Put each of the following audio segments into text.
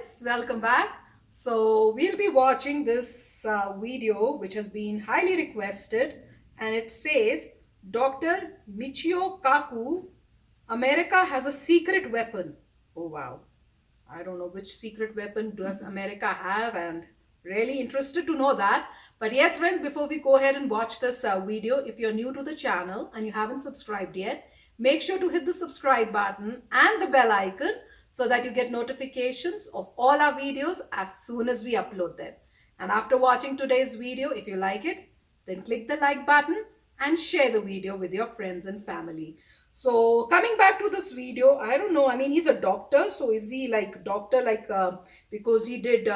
friends, welcome back. So we'll be watching this video which has been highly requested, and it says Dr. Michio Kaku, America has a secret weapon. Oh wow. I don't know which secret weapon does America have, and really interested to know that. But yes, friends, before we go ahead and watch this video, if you're new to the channel and you haven't subscribed yet, make sure to hit the subscribe button and the bell icon so that you get notifications of all our videos as soon as we upload them. And after watching today's video, if you like it, then click the like button and share the video with your friends and family. So coming back to this video, I don't know. I mean, he's a doctor. So is he like doctor because he did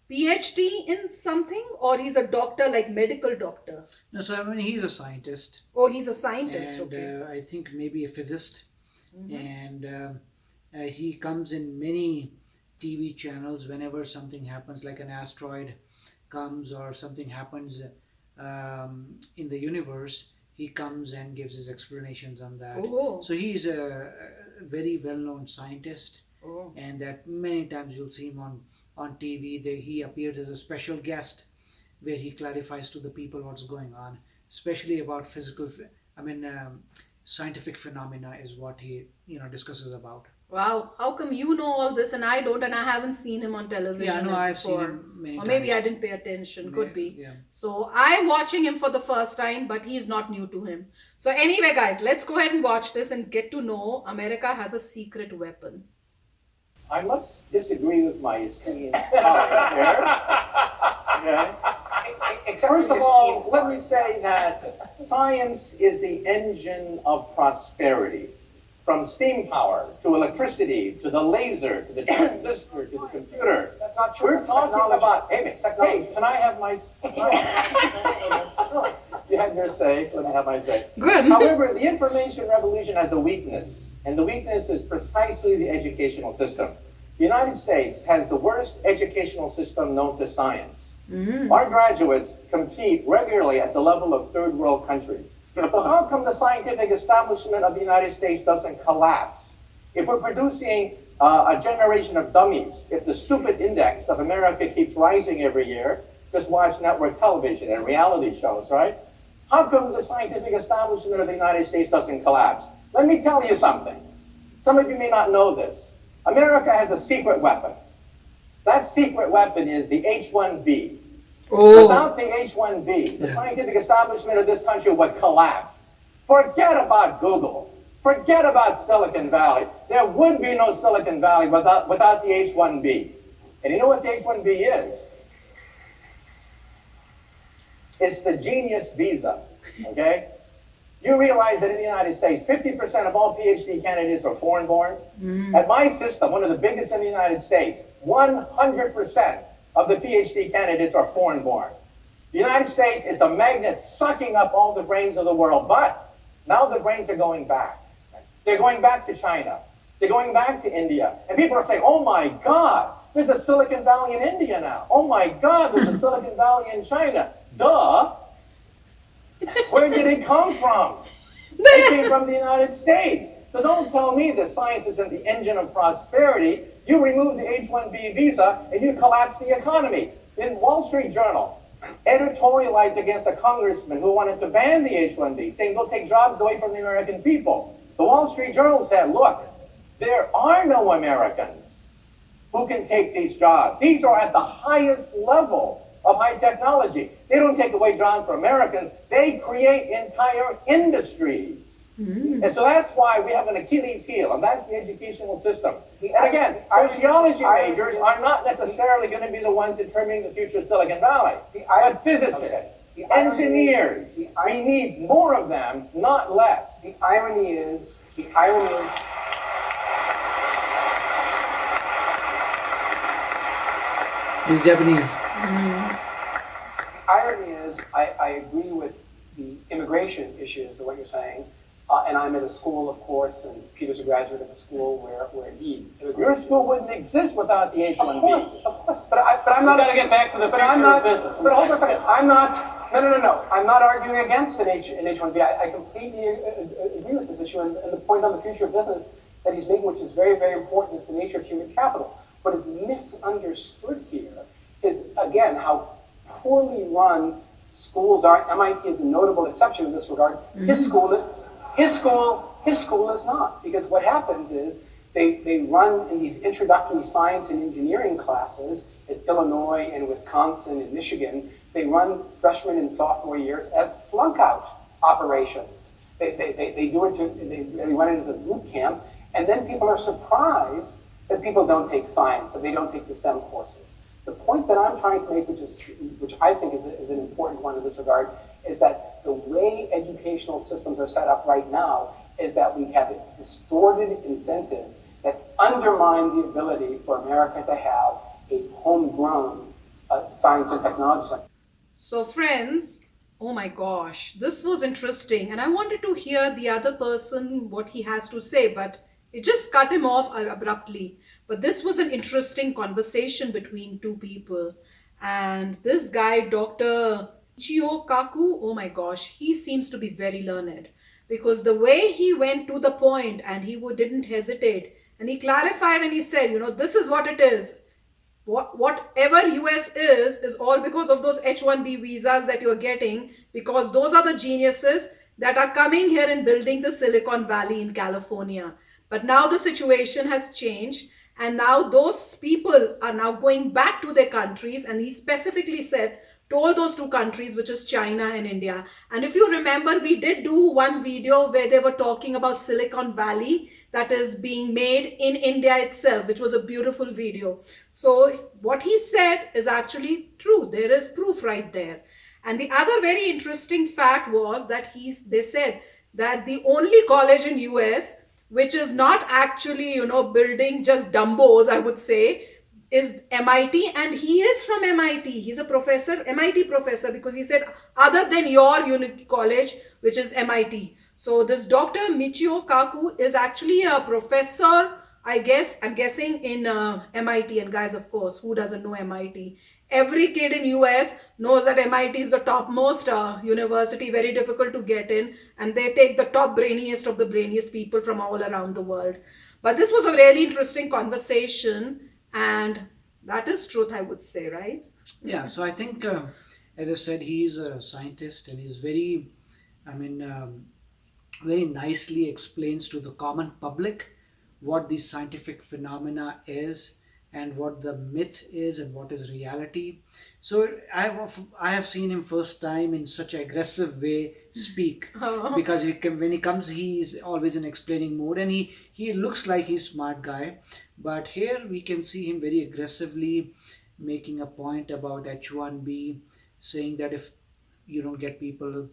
PhD in something, or he's a doctor like medical doctor? No, so I mean he's a scientist, Oh, he's a scientist. and Okay. I think maybe a physicist, and he comes in many TV channels whenever something happens, like an asteroid comes or something happens in the universe. He comes and gives his explanations on that. Oh. So he's a very well-known scientist, Oh. and that many times you'll see him on TV. He appears as a special guest where he clarifies to the people what's going on, especially about scientific phenomena is what he discusses about. Wow, how come you know all this and I don't, and I haven't seen him on television Yeah, no, I've seen before? him many Or maybe times. I didn't pay attention, could be. Yeah. So I'm watching him for the first time, but he's not new to him. So anyway, guys, let's go ahead and watch this and get to know America has a secret weapon. I must disagree with my esteemed colleague here. Okay? First of all, let me say that science is the engine of prosperity. From steam power to electricity to the laser to the transistor to the computer. That's not true. We're talking about, hey, can I have my, Sure. you had your say, let me have my say. Good. However, the information revolution has a weakness, and the weakness is precisely the educational system. The United States has the worst educational system known to science. Our graduates compete regularly at the level of third world countries. So how come the scientific establishment of the United States doesn't collapse? If we're producing a generation of dummies, if the stupid index of America keeps rising every year, just watch network television and reality shows, right? How come the scientific establishment of the United States doesn't collapse? Let me tell you something. Some of you may not know this. America has a secret weapon. That secret weapon is the H-1B. Oh. Without the H-1B, the scientific establishment of this country would collapse. Forget about Google. Forget about Silicon Valley. There would be no Silicon Valley without the H-1B. And you know what the H-1B is? It's the genius visa, okay? You realize that in the United States, 50% of all PhD candidates are foreign-born? At my system, one of the biggest in the United States, 100% of the PhD candidates are foreign-born. The United States is the magnet sucking up all the brains of the world, but now the brains are going back. They're going back to China. They're going back to India. And people are saying, oh my God, there's a Silicon Valley in India now. Oh my God, there's a Silicon Valley in China. Duh. Where did it come from? It came from the United States. So don't tell me that science isn't the engine of prosperity. You remove the H-1B visa and you collapse the economy. In Wall Street Journal, editorialized against a congressman who wanted to ban the H-1B, saying they'll take jobs away from the American people. The Wall Street Journal said, look, there are no Americans who can take these jobs. These are at the highest level of high technology. They don't take away jobs for Americans. They create entire industries. And so that's why we have an Achilles heel, and that's the educational system. And again, sociology majors are not necessarily going to be the ones determining the future of Silicon Valley. But physicists, engineers, we need more of them, not less. The irony is, He's Japanese. I agree with the immigration issues of what you're saying. And I'm at a school, of course, and Peter's a graduate of a school where indeed Your school wouldn't exist without the H-1B. Of course. But I'm not. We gotta get back to the But I'm future not. of business. But hold on a second. I'm not. No. I'm not arguing against an H-1B. I completely agree with this issue and the point on the future of business that he's making, which is very, very important, is the nature of human capital. What is misunderstood here is, again, how poorly run schools are. MIT is a notable exception in this regard. His school is not, because what happens is they run in these introductory science and engineering classes at Illinois and Wisconsin and Michigan. They run freshman and sophomore years as flunk out operations. They run it as a boot camp, and then people are surprised that people don't take science, that they don't take the STEM courses. The point that I'm trying to make, which I think is an important one in this regard, is that the way educational systems are set up right now is that we have distorted incentives that undermine the ability for America to have a homegrown science and technology center. So, friends, oh my gosh, this was interesting. And I wanted to hear the other person, what he has to say, but it just cut him off abruptly. But this was an interesting conversation between two people. And this guy, Dr. Michio Kaku, oh my gosh, he seems to be very learned because the way he went to the point and didn't hesitate and he clarified and he said, this is what it is. Whatever US is all because of those H-1B visas that you're getting, because those are the geniuses that are coming here and building the Silicon Valley in California. But now the situation has changed, and now those people are now going back to their countries, and he specifically told those two countries, which is China and India. And if you remember, we did do one video where they were talking about Silicon Valley that is being made in India itself, which was a beautiful video. So what he said is actually true. There is proof right there. And the other very interesting fact was that they said that the only college in US which is not actually, building just Dumbos, I would say, is MIT, and he is from MIT. He's a professor, MIT professor, because he said, other than your college, which is MIT. So this Dr. Michio Kaku is actually a professor, I'm guessing in MIT. And guys, of course, who doesn't know MIT? Every kid in US knows that MIT is the topmost university, very difficult to get in, and they take the top brainiest of the brainiest people from all around the world. But this was a really interesting conversation, and that is truth, I would say, right? Yeah, so I think, as I said, he's a scientist and he's very, I mean, very nicely explains to the common public what the scientific phenomena is and what the myth is and what is reality. So I have seen him first time in such an aggressive way speak because when he comes, he's always in explaining mode, and he looks like he's smart guy, but here we can see him very aggressively making a point about H1B, saying that if you don't get people,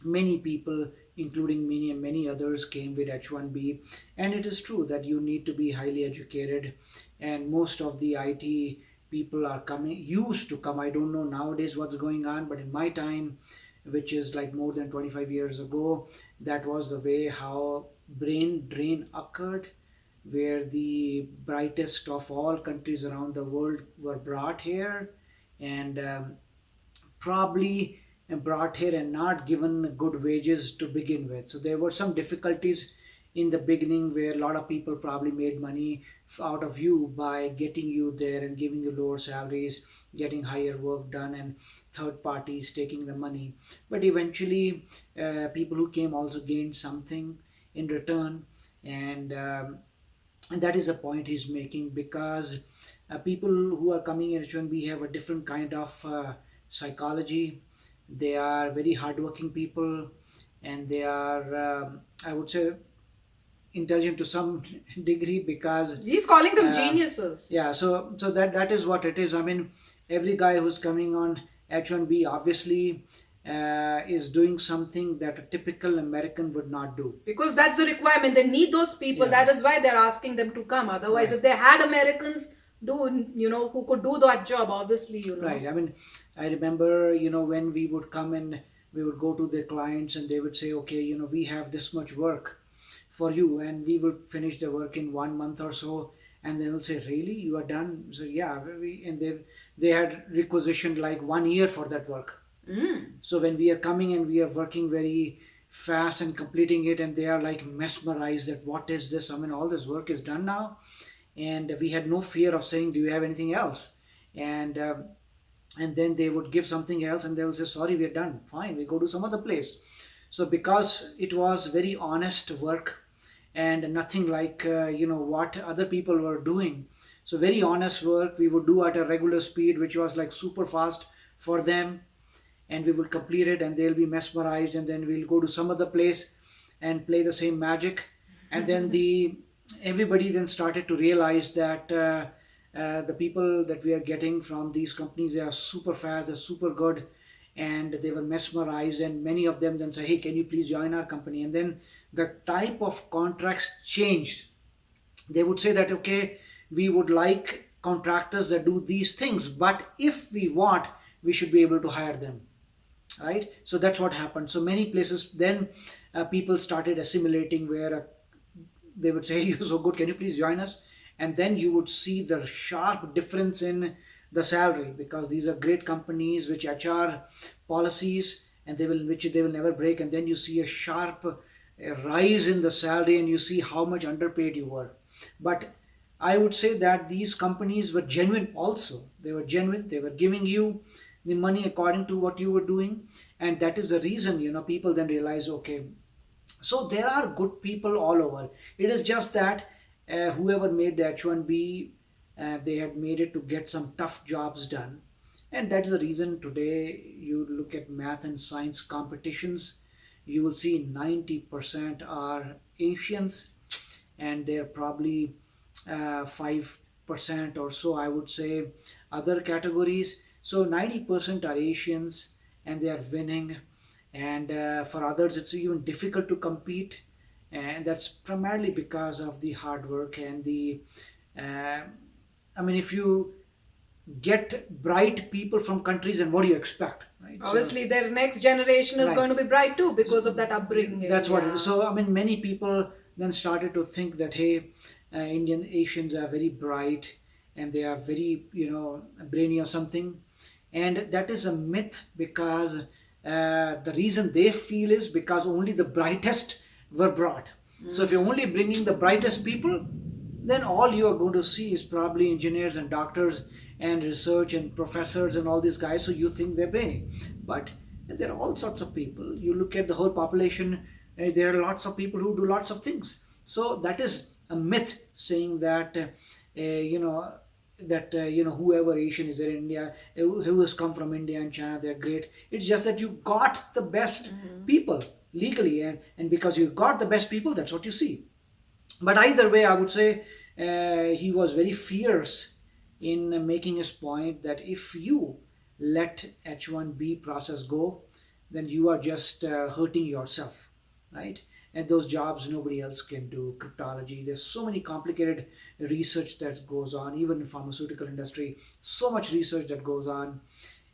many people including me and many others came with H1B, and it is true that you need to be highly educated, and most of the IT people are coming, used to come. I don't know nowadays what's going on, but in my time, which is like more than 25 years ago, that was the way how brain drain occurred, where the brightest of all countries around the world were brought here, and probably brought here and not given good wages to begin with. So there were some difficulties in the beginning where a lot of people probably made money out of you by getting you there and giving you lower salaries, getting higher work done, and third parties taking the money. But eventually, people who came also gained something in return, and that is a point he's making, because people who are coming in H1B have a different kind of psychology. They are very hardworking people, and they are, I would say, intelligent to some degree, because He's calling them geniuses. yeah. So that is what it is. I mean, every guy who's coming on H1B obviously is doing something that a typical American would not do. Because that's the requirement. They need those people. Yeah. That is why they're asking them to come. Otherwise, Right. if they had Americans who could do that job, obviously, Right. I mean, I remember, when we would come and we would go to the clients and they would say, okay, we have this much work for you, and we will finish the work in 1 month or so. And they will say, really? You are done? So, yeah. And they had requisitioned like 1 year for that work. So when we are coming and we are working very fast and completing it, and they are like mesmerized that what is this? I mean, all this work is done now. and we had no fear of saying, do you have anything else? And um, and then they would give something else, and they'll say, sorry, we're done, fine, we go to some other place. So because it was very honest work and nothing like what other people were doing, so very honest work we would do at a regular speed, which was like super fast for them, and we will complete it, and they'll be mesmerized, and then we'll go to some other place and play the same magic. And then the everybody then started to realize that the people that we are getting from these companies, they are super fast, they're super good, and they were mesmerized, and many of them then say, hey, can you please join our company? And then the type of contracts changed. They would say that, okay, we would like contractors that do these things, but if we want, we should be able to hire them, right? So that's what happened. So many places then people started assimilating, where they would say, you're so good, can you please join us? And then you would see the sharp difference in the salary, because these are great companies which HR policies, and they will never break. And then you see a sharp rise in the salary, and you see how much underpaid you were. But I would say that these companies were genuine also. They were genuine. They were giving you the money according to what you were doing. And that is the reason, people then realize, okay, so there are good people all over. It is just that whoever made the H1B, they had made it to get some tough jobs done. And that's the reason today you look at math and science competitions, you will see 90% are Asians, and they're probably 5% or so, I would say, other categories. So 90% are Asians, and they are winning. And for others, it's even difficult to compete. And that's primarily because of the hard work and uh, I mean, if you get bright people from countries, and what do you expect, right? So Obviously, their next generation is right. going to be bright too because of that upbringing. That's what it is. Yeah. So, I mean, many people then started to think that, hey, Indian Asians are very bright, and they are very, brainy or something. And that is a myth, because the reason they feel is because only the brightest were brought. So, if you're only bringing the brightest people, then all you are going to see is probably engineers and doctors and research and professors and all these guys. So you think they're brainy, but there are all sorts of people. You look at the whole population, there are lots of people who do lots of things. So that is a myth, saying that whoever Asian is there in India, who has come from India and China, they're great. It's just that you got the best people legally, and because you got the best people, that's what you see. But either way, I would say he was very fierce in making his point that if you let H1B process go, then you are just hurting yourself, right? And those jobs nobody else can do. Cryptology, there's so many complicated research that goes on, even in pharmaceutical industry, so much research that goes on.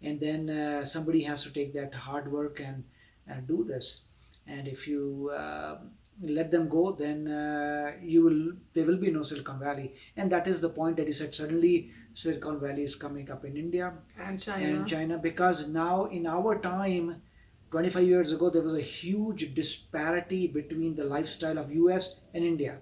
And then somebody has to take that hard work and do this. And if you let them go, then there will be no Silicon Valley. And that is the point that he said, suddenly Silicon Valley is coming up in India And and China. China, because now in our time, 25 years ago, there was a huge disparity between the lifestyle of US and India.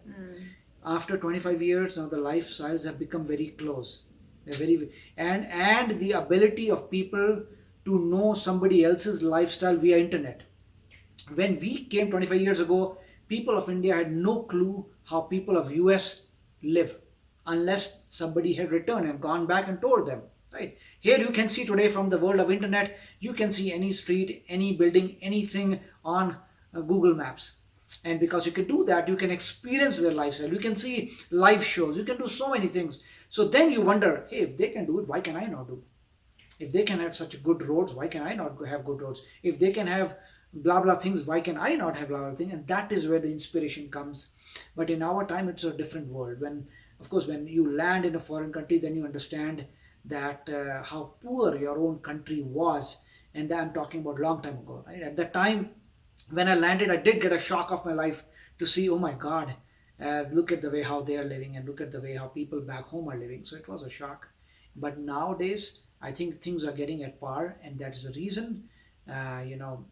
After 25 years, now the lifestyles have become very close. They're very, and the ability of people to know somebody else's lifestyle via internet. When we came 25 years ago, people of India had no clue how people of US live, unless somebody had returned and gone back and told them. Right here, you can see today from the world of internet, you can see any street, any building, anything on Google Maps. And because you can do that, you can experience their lifestyle. You can see live shows. You can do so many things. So then you wonder, hey, if they can do it, why can I not do? If they can have such good roads, why can I not have good roads? If they can have blah blah things, why can I not have blah blah thing? And that is where the inspiration comes. But in our time, it's a different world. When, of course, when you land in a foreign country, then you understand that how poor your own country was. And I'm talking about long time ago, right? At that time, when I landed, I did get a shock of my life to see, oh my God, look at the way how they are living, and look at the way how people back home are living. So it was a shock. But nowadays, I think things are getting at par, and that's the reason, uh, you know,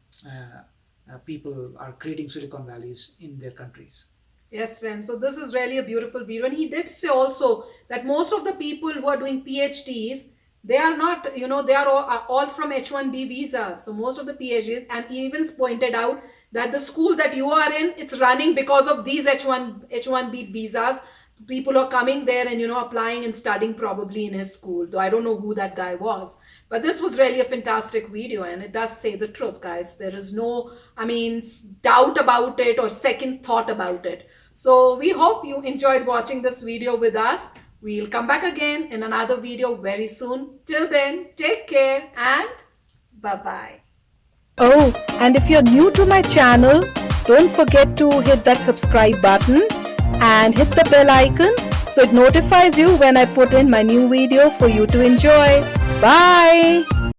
people are creating Silicon Valleys in their countries. Yes, friends. So this is really a beautiful video. And he did say also that most of the people who are doing PhDs, they are not, they are all from H1B visas. So most of the PhDs, and he even pointed out that the school that you are in, it's running because of these H1B visas. People are coming there and applying and studying probably in his school, though I don't know who that guy was. But this was really a fantastic video, and it does say the truth, guys. There is no, doubt about it or second thought about it. So we hope you enjoyed watching this video with us. We'll come back again in another video very soon. Till then, take care and bye bye. Oh, and if you're new to my channel, don't forget to hit that subscribe button and hit the bell icon so it notifies you when I put in my new video for you to enjoy. Bye!